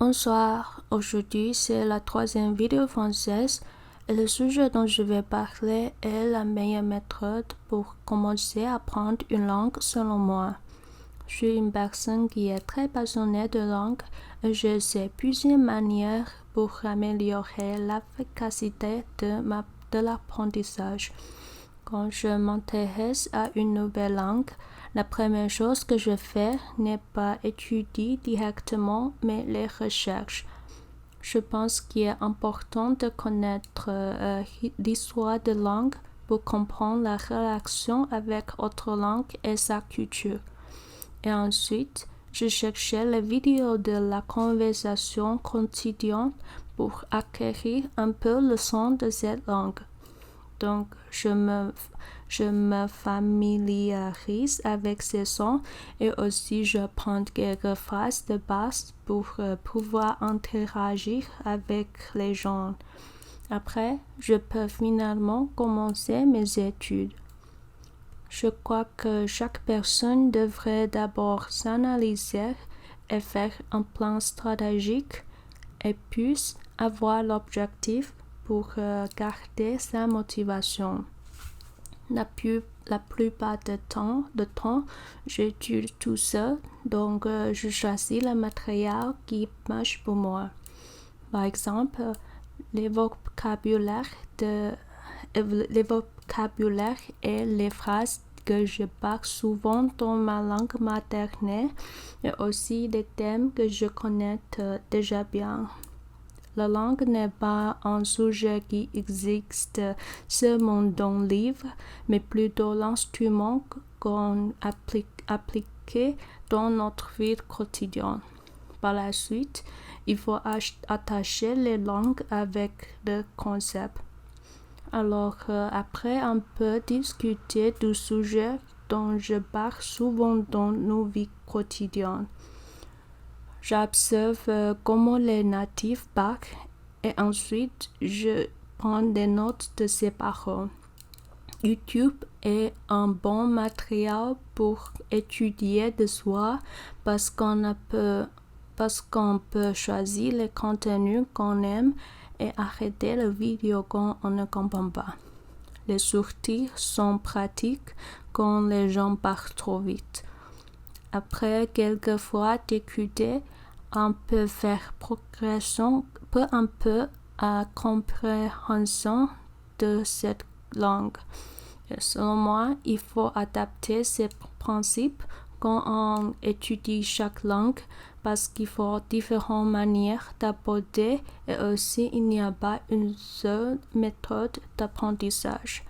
Bonsoir, aujourd'hui c'est la troisième vidéo française et le sujet dont je vais parler est la meilleure méthode pour commencer à apprendre une langue selon moi. Je suis une personne qui est très passionnée de langue et je sais plusieurs manières pour améliorer l'efficacité de l'apprentissage. Quand je m'intéresse à une nouvelle langue, la première chose que je fais n'est pas étudier directement, mais les recherches. Je pense qu'il est important de connaître l'histoire de langue pour comprendre la relation avec autre langue et sa culture. Et ensuite, je cherchais les vidéos de la conversation quotidienne pour acquérir un peu le son de cette langue. Donc, je me familiarise avec ces sons et aussi je prends quelques phrases de base pour pouvoir interagir avec les gens. Après, je peux finalement commencer mes études. Je crois que chaque personne devrait d'abord s'analyser et faire un plan stratégique et puis avoir l'objectif pour garder sa motivation. La plupart du temps, j'étudie tout seul, donc je choisis le matériel qui marche pour moi. Par exemple, les vocabulaires et les phrases que je parle souvent dans ma langue maternelle et aussi des thèmes que je connais déjà bien. La langue n'est pas un sujet qui existe seulement dans le livre, mais plutôt l'instrument qu'on applique dans notre vie quotidienne. Par la suite, il faut attacher les langues avec le concept. Alors, après un peu discuter du sujet dont je parle souvent dans nos vies quotidiennes. J'observe comment les natifs parlent et ensuite je prends des notes de ces paroles. YouTube est un bon matériel pour étudier de soi parce qu'on peut choisir les contenus qu'on aime et arrêter les vidéos qu'on ne comprend pas. Les sous-titres sont pratiques quand les gens parlent trop vite. Après quelques fois d'écouter, on peut faire progression peu à peu à compréhension de cette langue. Et selon moi, il faut adapter ces principes quand on étudie chaque langue parce qu'il faut différentes manières d'aborder et aussi il n'y a pas une seule méthode d'apprentissage.